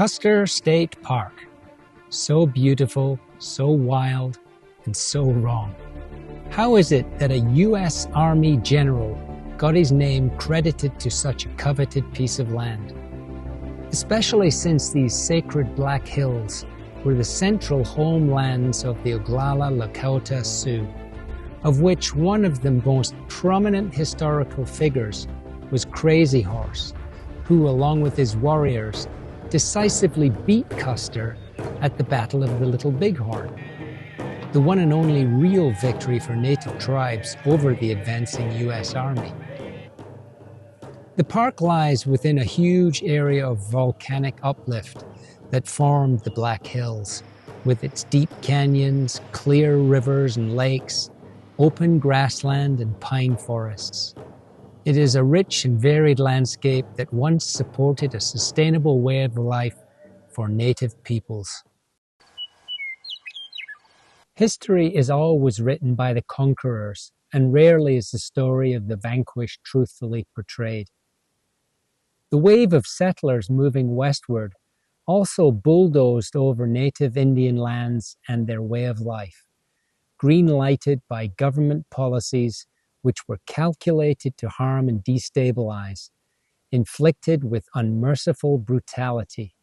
Custer State Park. So beautiful, so wild, and so wrong. How is it that a U.S. Army general got his name credited to such a coveted piece of land? Especially since these sacred Black Hills were the central homelands of the Oglala Lakota Sioux, of which one of the most prominent historical figures was Crazy Horse, who, along with his warriors, decisively beat Custer at the Battle of the Little Bighorn, the one and only real victory for native tribes over the advancing U.S. Army. The park lies within a huge area of volcanic uplift that formed the Black Hills, with its deep canyons, clear rivers and lakes, open grassland and pine forests. It is a rich and varied landscape that once supported a sustainable way of life for native peoples. History is always written by the conquerors, and rarely is the story of the vanquished truthfully portrayed. The wave of settlers moving westward also bulldozed over native Indian lands and their way of life, green-lighted by government policies which were calculated to harm and destabilize, inflicted with unmerciful brutality.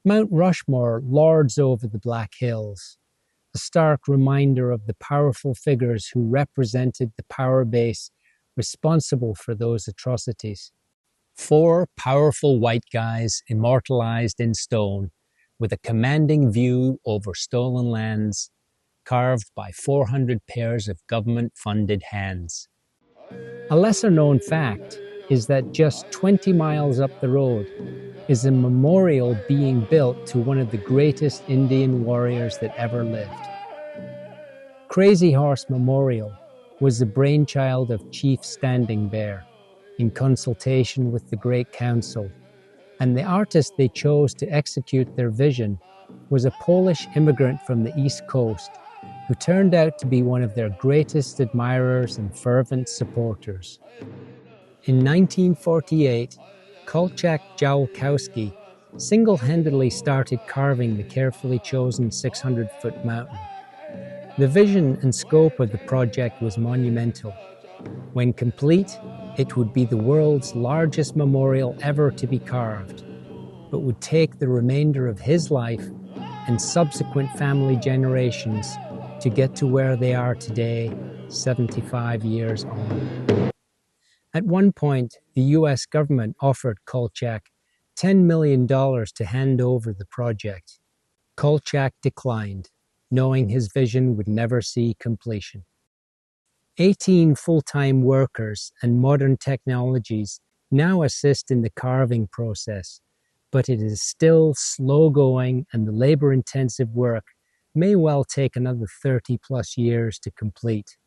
Mt.Rushmore lords over the Black Hills, a stark reminder of the powerful figures who represented the power base responsible for those atrocities. 4 powerful white guys immortalized in stone, with a commanding view over stolen lands, carved by 400 pairs of government-funded hands. A lesser-known fact is that just 20 miles up the road is a memorial being built to one of the greatest Indian warriors that ever lived. Crazy Horse Memorial was the brainchild of Chief Standing Bear, in consultation with the Great Council, and the artist they chose to execute their vision was a Polish immigrant from the East Coast who turned out to be one of their greatest admirers and fervent supporters. In 1948, Kolchak Jałkowski single-handedly started carving the carefully chosen 600-foot mountain. The vision and scope of the project was monumental. When complete, it would be the world's largest memorial ever to be carved, but would take the remainder of his life and subsequent family generations to get to where they are today, 75 years on. At one point, the U.S. government offered Kolchak $10 million to hand over the project. Kolchak declined, knowing his vision would never see completion. 18 full-time workers and modern technologies now assist in the carving process, but it is still slow-going, and the labor-intensive work may well take another 30-plus years to complete.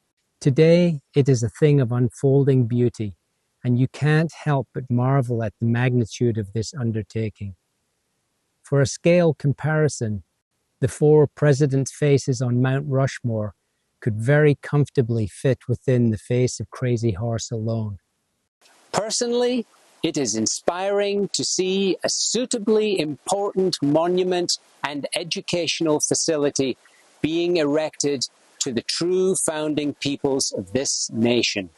Today, it is a thing of unfolding beauty, and you can't help but marvel at the magnitude of this undertaking. For a scale comparison, the 4 presidents' faces on Mount Rushmore could very comfortably fit within the face of Crazy Horse alone. Personally, it is inspiring to see a suitably important monument and educational facility being erected to the true founding peoples of this nation.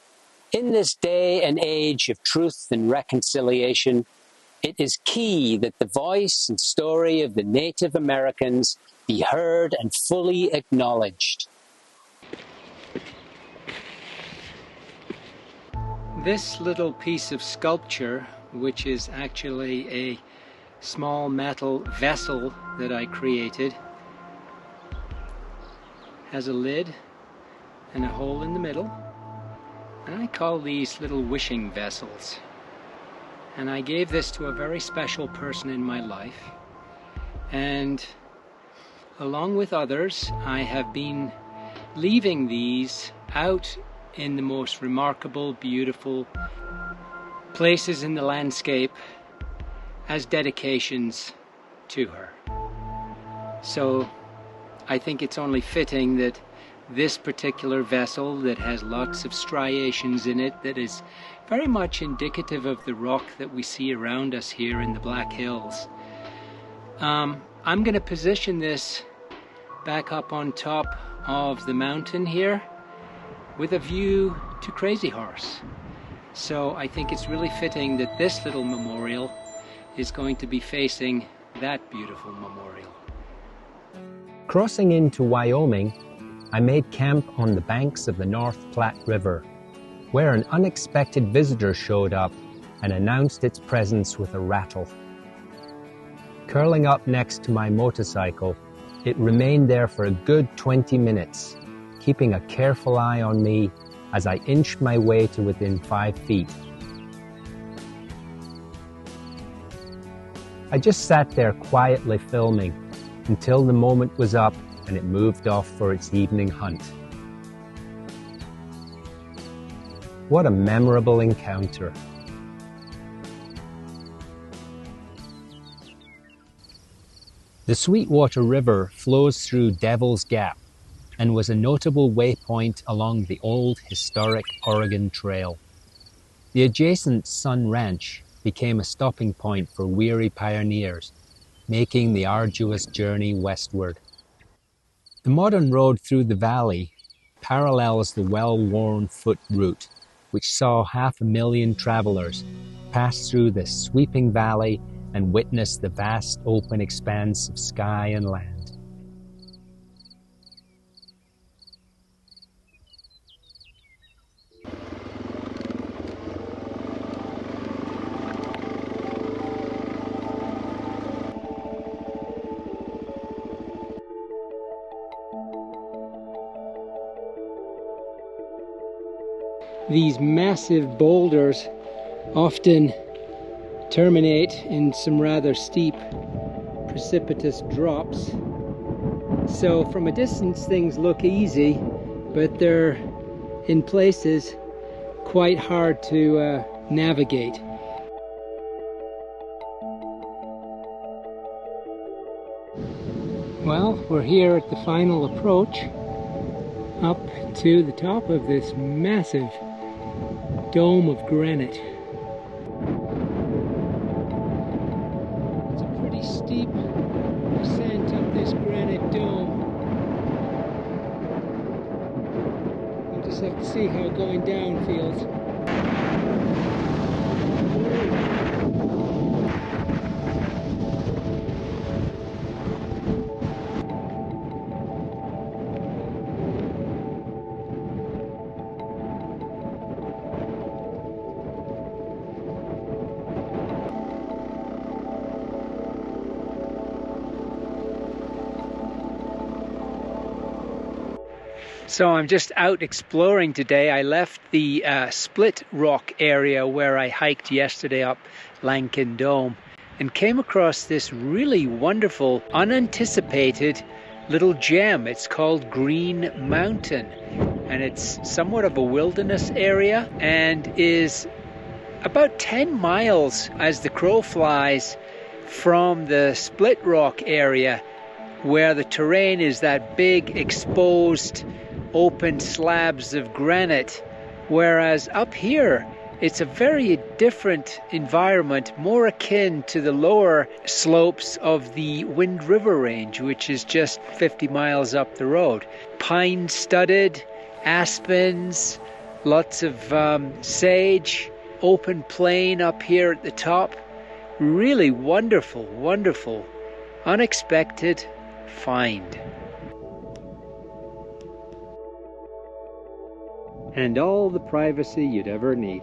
In this day and age of truth and reconciliation, it is key that the voice and story of the Native Americans be heard and fully acknowledged. This little piece of sculpture, which is actually a small metal vessel that I created, has a lid and a hole in the middle, and I call these little wishing vessels. And I gave this to a very special person in my life, and along with others, I have been leaving these out in the most remarkable, beautiful places in the landscape as dedications to her. So I think it's only fitting that this particular vessel that has lots of striations in it, that is very much indicative of the rock that we see around us here in the Black Hills, I'm going to position this back up on top of the mountain here with a view to Crazy Horse. So I think it's really fitting that this little memorial is going to be facing that beautiful memorial. Crossing into Wyoming, I made camp on the banks of the North Platte River, where an unexpected visitor showed up and announced its presence with a rattle. Curling up next to my motorcycle, it remained there for a good 20 minutes, keeping a careful eye on me as I inched my way to within 5 feet. I just sat there quietly filming until the moment was up and it moved off for its evening hunt. What a memorable encounter. The Sweetwater River flows through Devil's Gap and was a notable waypoint along the old historic Oregon Trail. The adjacent Sun Ranch became a stopping point for weary pioneers, making the arduous journey westward. The modern road through the valley parallels the well-worn foot route, which saw 500,000 travelers pass through this sweeping valley and witness the vast open expanse of sky and land. These massive boulders often terminate in some rather steep, precipitous drops. So from a distance things look easy, but they're in places quite hard to navigate. Well, we're here at the final approach up to the top of this massive dome of granite. It's a pretty steep ascent up this granite dome. We'll just have to see how going down feels. So I'm just out exploring today. I left the Split Rock area where I hiked yesterday up Lankin Dome and came across this really wonderful, unanticipated little gem. It's called Green Mountain, and it's somewhat of a wilderness area and is about 10 miles as the crow flies from the Split Rock area, where the terrain is that big exposed open slabs of granite, whereas up here it's a very different environment, more akin to the lower slopes of the Wind River Range, which is just 50 miles up the road. Pine studded, aspens, lots of sage, open plain up here at the top. Really wonderful, wonderful, unexpected find. And all the privacy you'd ever need.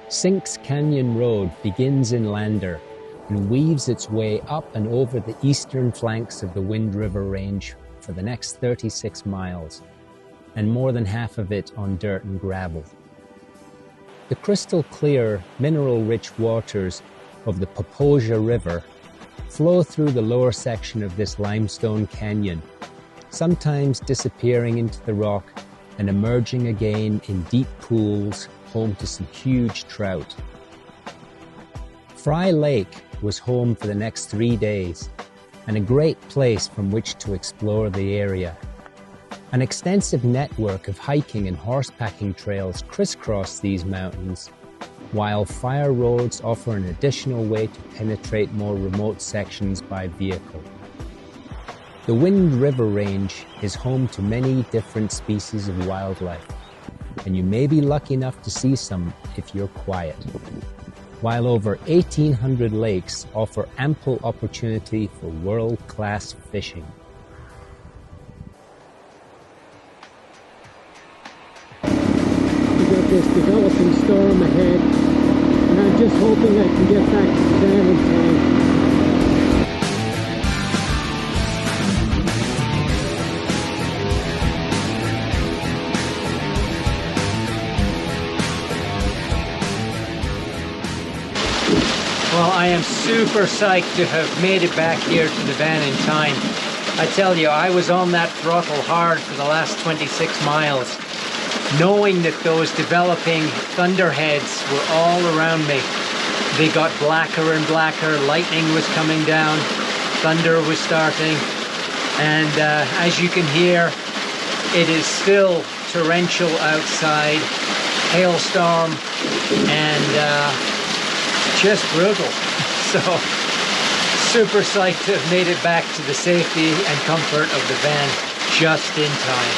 Sinks Canyon Road begins in Lander and weaves its way up and over the eastern flanks of the Wind River Range for the next 36 miles, and more than half of it on dirt and gravel. The crystal clear, mineral-rich waters of the Poposia River flow through the lower section of this limestone canyon, sometimes disappearing into the rock and emerging again in deep pools home to some huge trout. Fry Lake was home for the next 3 days and a great place from which to explore the area. An extensive network of hiking and horsepacking trails crisscross these mountains, while fire roads offer an additional way to penetrate more remote sections by vehicle. The Wind River Range is home to many different species of wildlife, and you may be lucky enough to see some if you're quiet. While over 1,800 lakes offer ample opportunity for world-class fishing. We got this developing storm ahead, and I'm just hoping I can get back to the van in time. Well, I am super psyched to have made it back here to the van in time. I tell you, I was on that throttle hard for the last 26 miles, knowing that those developing thunderheads were all around me. They got blacker and blacker, lightning was coming down, thunder was starting, and as you can hear, it is still torrential outside, hailstorm, and just brutal. So super psyched to have made it back to the safety and comfort of the van just in time.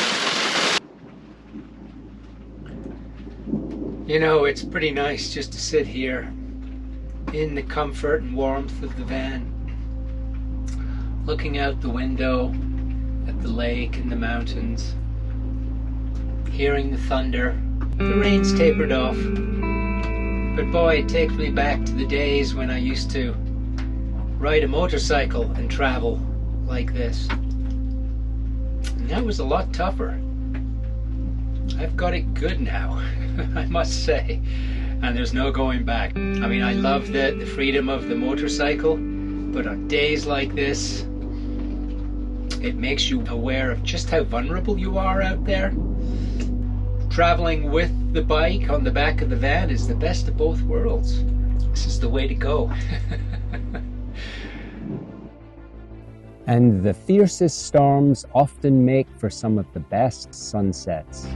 You know, it's pretty nice just to sit here in the comfort and warmth of the van, looking out the window at the lake and the mountains, hearing the thunder. The rain's tapered off. But boy, it takes me back to the days when I used to ride a motorcycle and travel like this. And that was a lot tougher. I've got it good now, I must say. And there's no going back. I mean, I love the freedom of the motorcycle, but on days like this, it makes you aware of just how vulnerable you are out there. Traveling with the bike on the back of the van is the best of both worlds. This is the way to go. And the fiercest storms often make for some of the best sunsets.